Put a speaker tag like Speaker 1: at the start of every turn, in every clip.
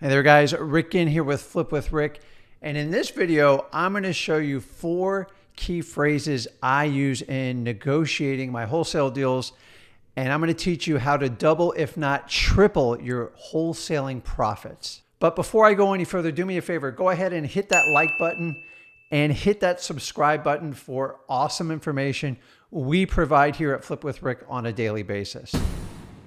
Speaker 1: Hey there guys, Rick in here with Flip with Rick. And in this video, I'm going to show you 4 key phrases I use in negotiating my wholesale deals. And I'm going to teach you how to double, if not triple, your wholesaling profits. But before I go any further, do me a favor, go ahead and hit that like button and hit that subscribe button for awesome information we provide here at Flip with Rick on a daily basis.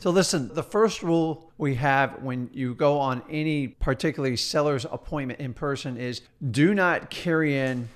Speaker 1: So listen, the first rule we have when you go on any particularly seller's appointment in person is do not carry in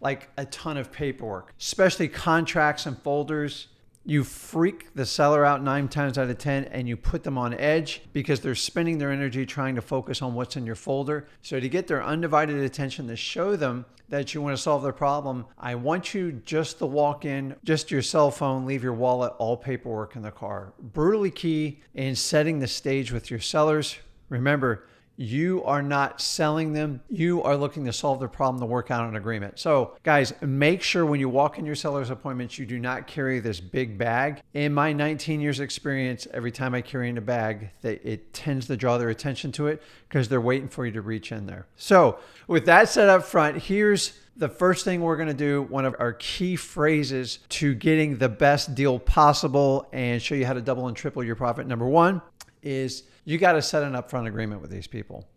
Speaker 1: like a ton of paperwork, especially contracts and folders. You freak the seller out 9 times out of 10 and you put them on edge because they're spending their energy trying to focus on what's in your folder. So to get their undivided attention, to show them that you want to solve their problem, I want you just to walk in, just your cell phone, leave your wallet, all paperwork in the car. Brutally key in setting the stage with your sellers. Remember, you are not selling them. You are looking to solve their problem, to work out an agreement. So guys, make sure when you walk in your seller's appointments, you do not carry this big bag. In my 19 years experience, every time I carry in a bag, it tends to draw their attention to it because they're waiting for you to reach in there. So with that said up front, here's the first thing we're going to do, one of our key phrases to getting the best deal possible and show you how to double and triple your profit. Number 1 is you got to set an upfront agreement with these people.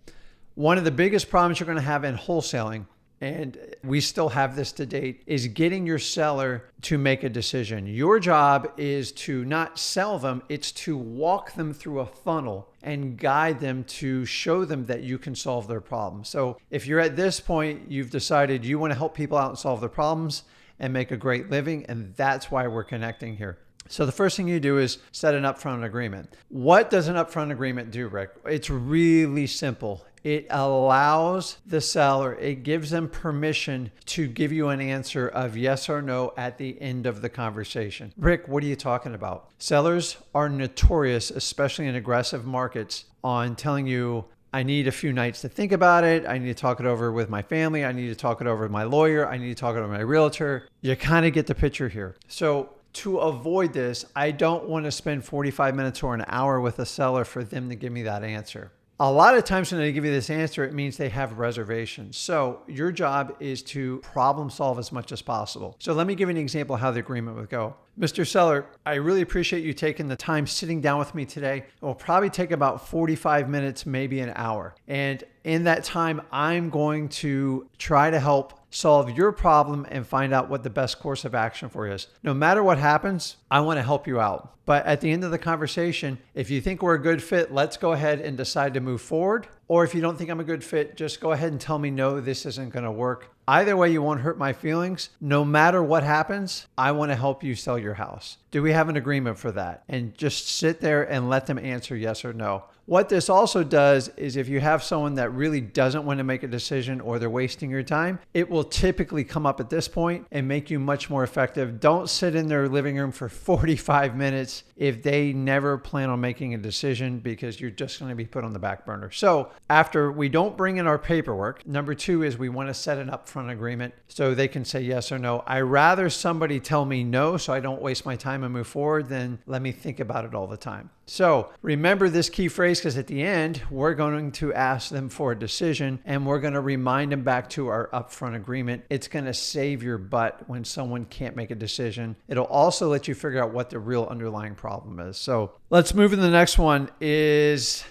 Speaker 1: One of the biggest problems you're going to have in wholesaling, and we still have this to date, is getting your seller to make a decision. Your job is to not sell them, it's to walk them through a funnel and guide them to show them that you can solve their problem. So if you're at this point, you've decided you want to help people out and solve their problems and make a great living, and that's why we're connecting here. So the first thing you do is set an upfront agreement. What does an upfront agreement do, Rick? It's really simple. It allows the seller, it gives them permission to give you an answer of yes or no at the end of the conversation. Rick, what are you talking about? Sellers are notorious, especially in aggressive markets, on telling you, I need a few nights to think about it. I need to talk it over with my family. I need to talk it over with my lawyer. I need to talk it over with my realtor. You kind of get the picture here. So to avoid this, I don't want to spend 45 minutes or an hour with a seller for them to give me that answer. A lot of times when they give you this answer, it means they have reservations. So your job is to problem solve as much as possible. So let me give you an example of how the agreement would go. Mr. Seller, I really appreciate you taking the time sitting down with me today. It will probably take about 45 minutes, maybe an hour. And in that time, I'm going to try to help solve your problem and find out what the best course of action for you is. No matter what happens, I want to help you out. But at the end of the conversation, if you think we're a good fit, let's go ahead and decide to move forward. Or if you don't think I'm a good fit, just go ahead and tell me, no, this isn't going to work. Either way, you won't hurt my feelings. No matter what happens, I want to help you sell your house. Do we have an agreement for that? And just sit there and let them answer yes or no. What this also does is if you have someone that really doesn't want to make a decision or they're wasting your time, it will typically come up at this point and make you much more effective. Don't sit in their living room for 45 minutes if they never plan on making a decision, because you're just going to be put on the back burner. So after we don't bring in our paperwork, number 2 is we want to set an upfront agreement so they can say yes or no. I rather somebody tell me no so I don't waste my time and move forward than let me think about it all the time. So remember this key phrase, because at the end, we're going to ask them for a decision and we're going to remind them back to our upfront agreement. It's going to save your butt when someone can't make a decision. It'll also let you figure out what the real underlying problem is. So let's move to the next one. This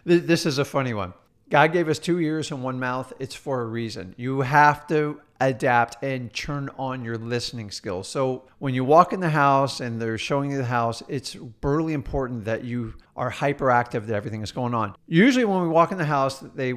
Speaker 1: is a funny one. God gave us 2 ears and 1 mouth. It's for a reason. You have to adapt and turn on your listening skills. So when you walk in the house and they're showing you the house, it's brutally important that you are hyperactive, that everything is going on. Usually when we walk in the house, they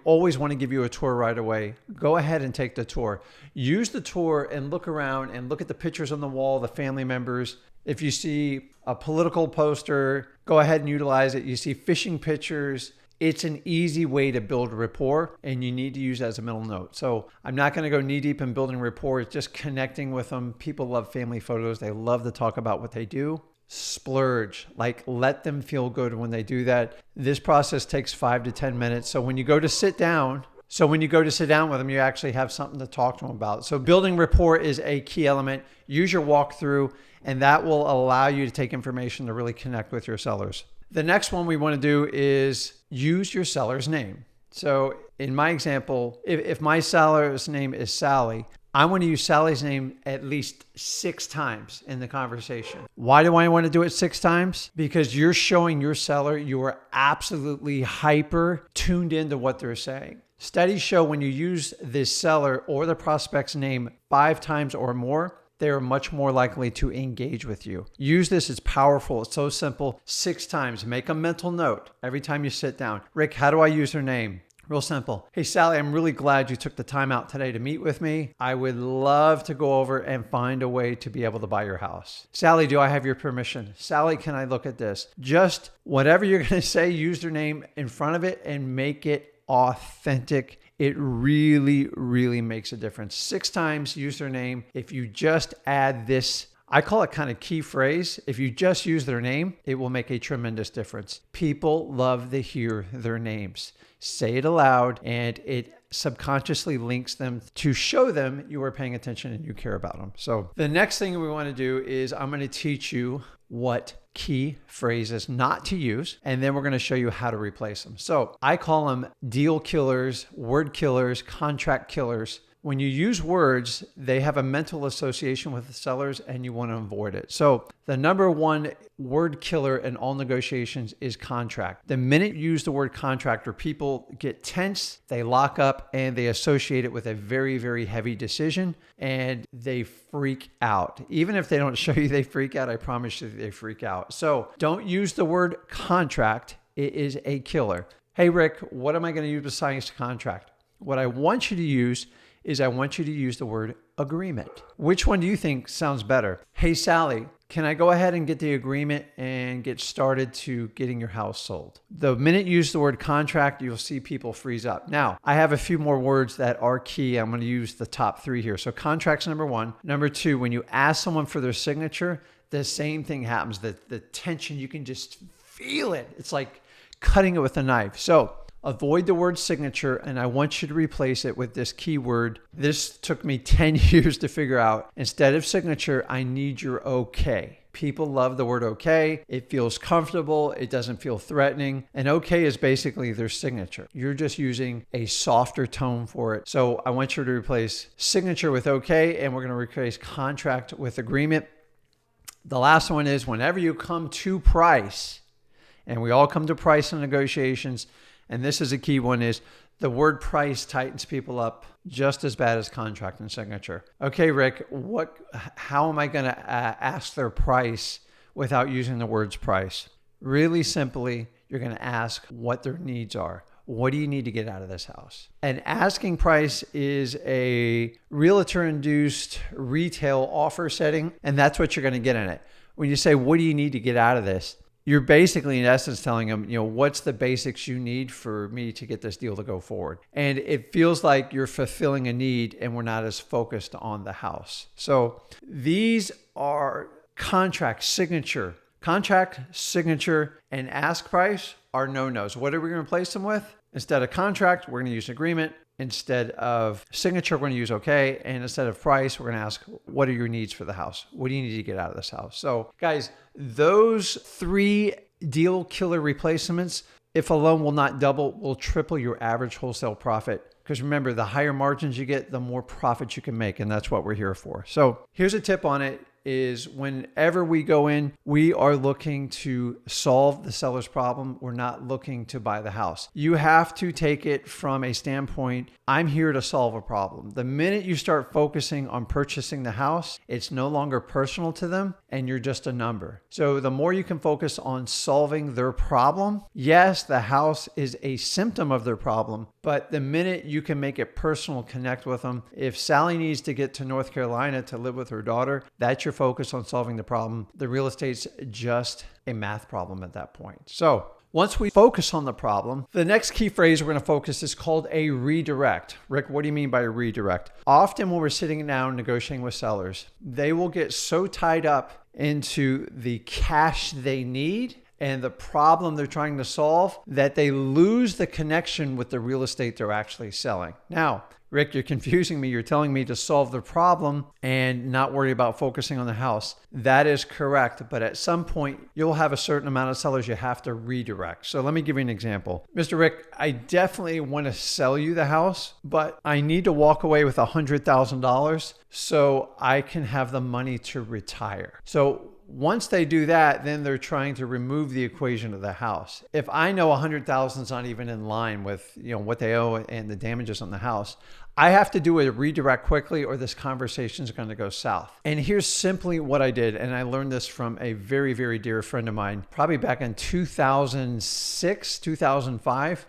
Speaker 1: always want to give you a tour right away. Go ahead and take the tour. Use the tour and look around and look at the pictures on the wall, the family members. If you see a political poster, go ahead and utilize it. You see fishing pictures. It's an easy way to build rapport, and you need to use that as a mental note. So I'm not going to go knee deep in building rapport. It's just connecting with them. People love family photos. They love to talk about what they do. Splurge, like let them feel good when they do that. This process takes 5 to 10 minutes. So when you go to sit down with them, you actually have something to talk to them about. So building rapport is a key element. Use your walkthrough, and that will allow you to take information to really connect with your sellers. The next one we want to do is use your seller's name. So in my example, if my seller's name is Sally, I want to use Sally's name at least 6 times in the conversation. Why do I want to do it 6 times? Because you're showing your seller you are absolutely hyper tuned into what they're saying. Studies show when you use this seller or the prospect's name 5 times or more, they are much more likely to engage with you. Use this, it's powerful, it's so simple. 6 times, make a mental note every time you sit down. Rick, how do I use her name? Real simple. Hey, Sally, I'm really glad you took the time out today to meet with me. I would love to go over and find a way to be able to buy your house. Sally, do I have your permission? Sally, can I look at this? Just whatever you're going to say, use their name in front of it and make it authentic. It really, really makes a difference. 6 times, use their name. If you just add this, I call it kind of key phrase. If you just use their name, it will make a tremendous difference. People love to hear their names. Say it aloud, and it subconsciously links them to show them you are paying attention and you care about them. So the next thing we want to do is I'm going to teach you what key phrases not to use, and then we're going to show you how to replace them. So I call them deal killers, word killers, contract killers. When you use words, they have a mental association with the sellers and you want to avoid it. So the number one word killer in all negotiations is contract. The minute you use the word contract, or people get tense, they lock up, and they associate it with a very, very heavy decision, and they freak out. Even if they don't show you they freak out, I promise you they freak out. So don't use the word contract. It is a killer. Hey, Rick, what am I going to use besides contract? What I want you to use is I want you to use the word agreement. Which one do you think sounds better? Hey, Sally, can I go ahead and get the agreement and get started to getting your house sold? The minute you use the word contract, you'll see people freeze up. Now, I have a few more words that are key. I'm going to use the top 3 here. So contract's number 1. Number 2, when you ask someone for their signature, the same thing happens. The tension, you can just feel it. It's like cutting it with a knife. So avoid the word signature, and I want you to replace it with this keyword. This took me 10 years to figure out. Instead of signature, I need your okay. People love the word okay. It feels comfortable. It doesn't feel threatening. And okay is basically their signature. You're just using a softer tone for it. So I want you to replace signature with okay, and we're going to replace contract with agreement. The last one is whenever you come to price, and we all come to price in negotiations, and this is a key one, is the word price tightens people up just as bad as contract and signature. Okay, Rick, how am I going to ask their price without using the words price? Really simply, you're going to ask what their needs are. What do you need to get out of this house? And asking price is a realtor-induced retail offer setting, and that's what you're going to get in it. When you say, what do you need to get out of this? You're basically, in essence, telling them, what's the basics you need for me to get this deal to go forward? And it feels like you're fulfilling a need and we're not as focused on the house. So these are contract, signature, and ask price are no-nos. What are we going to replace them with? Instead of contract, we're going to use agreement. Instead of signature, we're going to use okay. And instead of price, we're going to ask, what are your needs for the house? What do you need to get out of this house? So guys, those 3 deal killer replacements, if alone will not double, will triple your average wholesale profit. Because remember, the higher margins you get, the more profit you can make. And that's what we're here for. So here's a tip on it. Is whenever we go in, we are looking to solve the seller's problem. We're not looking to buy the house. You have to take it from a standpoint, I'm here to solve a problem. The minute you start focusing on purchasing the house, it's no longer personal to them and you're just a number. So the more you can focus on solving their problem, yes, the house is a symptom of their problem, but the minute you can make it personal, connect with them. If Sally needs to get to North Carolina to live with her daughter, that's your focus on solving the problem. The real estate's just a math problem at that point. So once we focus on the problem, the next key phrase we're going to focus is called a redirect. Rick, what do you mean by a redirect? Often when we're sitting down negotiating with sellers, they will get so tied up into the cash they need and the problem they're trying to solve that they lose the connection with the real estate they're actually selling. Now, Rick, you're confusing me. You're telling me to solve the problem and not worry about focusing on the house. That is correct. But at some point, you'll have a certain amount of sellers you have to redirect. So let me give you an example. Mr. Rick, I definitely want to sell you the house, but I need to walk away with $100,000 so I can have the money to retire. So once they do that, then they're trying to remove the equation of the house. If I know 100,000 is not even in line with what they owe and the damages on the house, I have to do a redirect quickly or this conversation is going to go south. And here's simply what I did. And I learned this from a very, very dear friend of mine, probably back in 2006, 2005.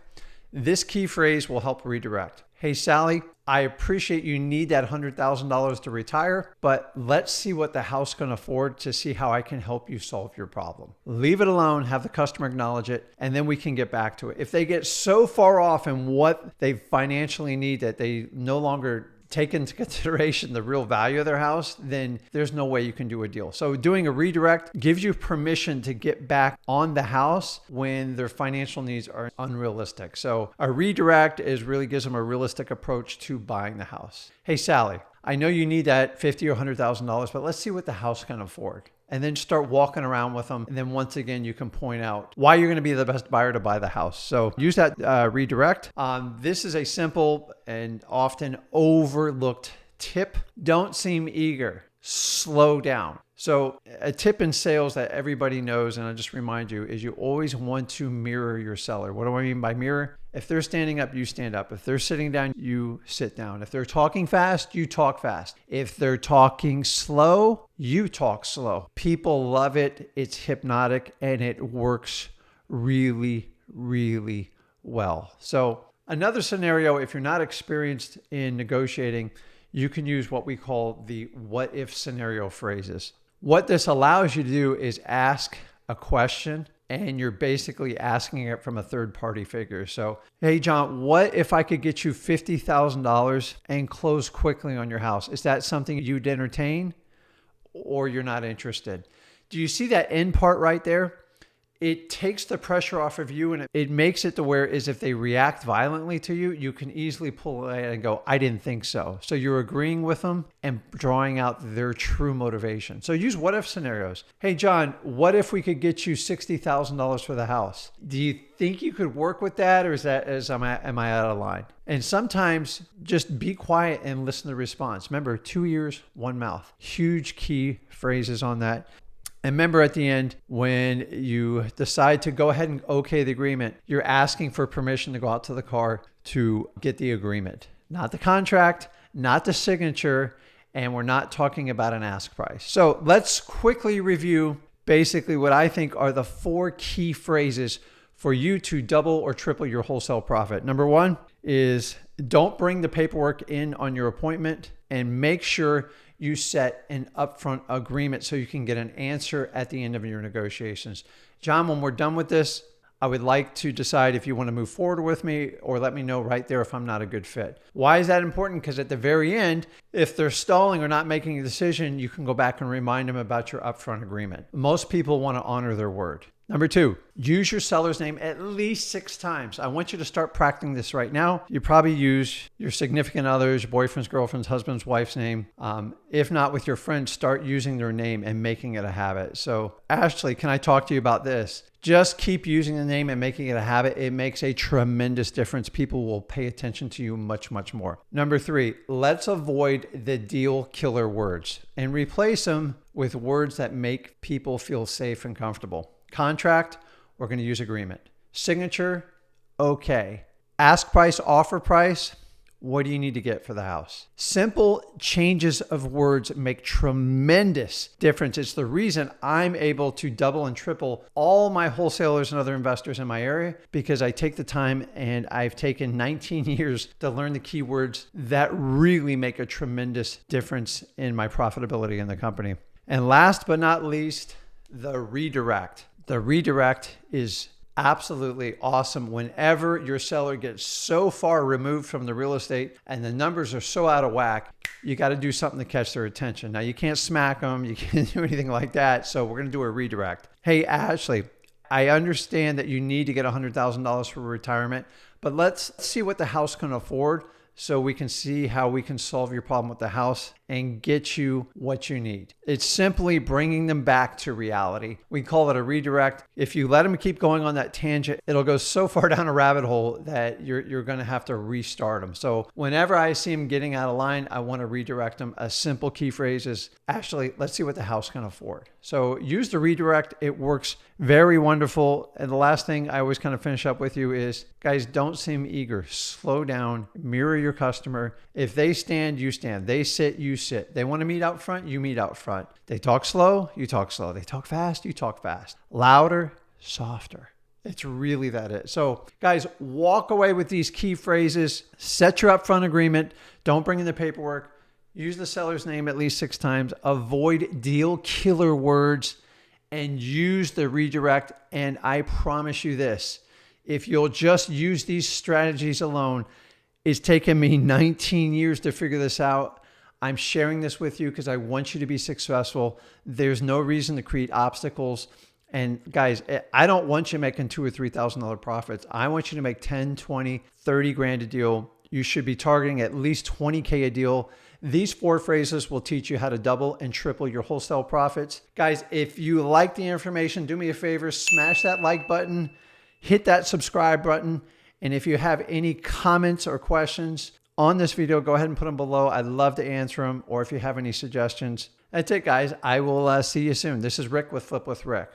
Speaker 1: This key phrase will help redirect. Hey, Sally, I appreciate you need that $100,000 to retire, but let's see what the house can afford to see how I can help you solve your problem. Leave it alone, have the customer acknowledge it, and then we can get back to it. If they get so far off in what they financially need that they no longer take into consideration the real value of their house, then there's no way you can do a deal. So doing a redirect gives you permission to get back on the house when their financial needs are unrealistic. So a redirect really gives them a realistic approach to buying the house. Hey, Sally, I know you need that $50,000 or $100,000, but let's see what the house can afford. And then start walking around with them. And then once again, you can point out why you're going to be the best buyer to buy the house. So use that redirect. This is a simple and often overlooked tip. Don't seem eager. Slow down. So a tip in sales that everybody knows, and I'll just remind you, is you always want to mirror your seller. What do I mean by mirror? If they're standing up, you stand up. If they're sitting down, you sit down. If they're talking fast, you talk fast. If they're talking slow, you talk slow. People love it. It's hypnotic and it works really, really well. So another scenario, if you're not experienced in negotiating, you can use what we call the what if scenario phrases. What this allows you to do is ask a question and you're basically asking it from a third party figure. So, hey, John, what if I could get you $50,000 and close quickly on your house? Is that something you'd entertain or you're not interested? Do you see that end part right there? It takes the pressure off of you and it makes it to where is if they react violently to you, you can easily pull it and go, I didn't think so. So you're agreeing with them and drawing out their true motivation. So use what if scenarios. Hey, John, what if we could get you $60,000 for the house? Do you think you could work with that or am I out of line? And sometimes just be quiet and listen to the response. Remember, 2 ears, 1 mouth. Huge key phrases on that. And remember at the end, when you decide to go ahead and okay the agreement, you're asking for permission to go out to the car to get the agreement, not the contract, not the signature, and we're not talking about an ask price. So let's quickly review basically what I think are the 4 key phrases for you to double or triple your wholesale profit. Number 1 is don't bring the paperwork in on your appointment and make sure you set an upfront agreement so you can get an answer at the end of your negotiations. John, when we're done with this, I would like to decide if you want to move forward with me or let me know right there if I'm not a good fit. Why is that important? Because at the very end, if they're stalling or not making a decision, you can go back and remind them about your upfront agreement. Most people want to honor their word. Number 2, use your seller's name at least 6 times. I want you to start practicing this right now. You probably use your significant other's, boyfriend's, girlfriend's, husband's, wife's name. If not with your friends, start using their name and making it a habit. So Ashley, can I talk to you about this? Just keep using the name and making it a habit. It makes a tremendous difference. People will pay attention to you much, much more. Number 3, let's avoid the deal killer words and replace them with words that make people feel safe and comfortable. Contract, we're going to use agreement. Signature, okay. Ask price, offer price, what do you need to get for the house? Simple changes of words make tremendous difference. It's the reason I'm able to double and triple all my wholesalers and other investors in my area because I take the time and I've taken 19 years to learn the keywords that really make a tremendous difference in my profitability in the company. And last but not least, the redirect. The redirect is absolutely awesome. Whenever your seller gets so far removed from the real estate and the numbers are so out of whack, you got to do something to catch their attention. Now, you can't smack them. You can't do anything like that. So we're going to do a redirect. Hey, Ashley, I understand that you need to get $100,000 for retirement, but let's see what the house can afford so we can see how we can solve your problem with the house and get you what you need. It's simply bringing them back to reality. We call it a redirect. If you let them keep going on that tangent, it'll go so far down a rabbit hole that you're going to have to restart them. So whenever I see them getting out of line, I want to redirect them. A simple key phrase is, Ashley, let's see what the house can afford. So use the redirect. It works very wonderful. And the last thing I always kind of finish up with you is, guys, don't seem eager. Slow down, mirror your customer. If they stand, you stand. They sit, you sit. They want to meet out front, you meet out front. They talk slow, you talk slow. They talk fast, you talk fast. Louder, softer. It's really that it. So guys, walk away with these key phrases. Set your upfront agreement. Don't bring in the paperwork. Use the seller's name at least 6 times. Avoid deal killer words and use the redirect. And I promise you this, if you'll just use these strategies alone, it's taken me 19 years to figure this out. I'm sharing this with you because I want you to be successful. There's no reason to create obstacles. And guys, I don't want you making $2,000 or $3,000 profits. I want you to make 10, 20, 30 grand a deal. You should be targeting at least 20K a deal. These 4 phrases will teach you how to double and triple your wholesale profits. Guys, if you like the information, do me a favor, smash that like button, hit that subscribe button. And if you have any comments or questions on this video, go ahead and put them below. I'd love to answer them. Or if you have any suggestions. That's it, guys. I will see you soon. This is Rick with Flip with Rick.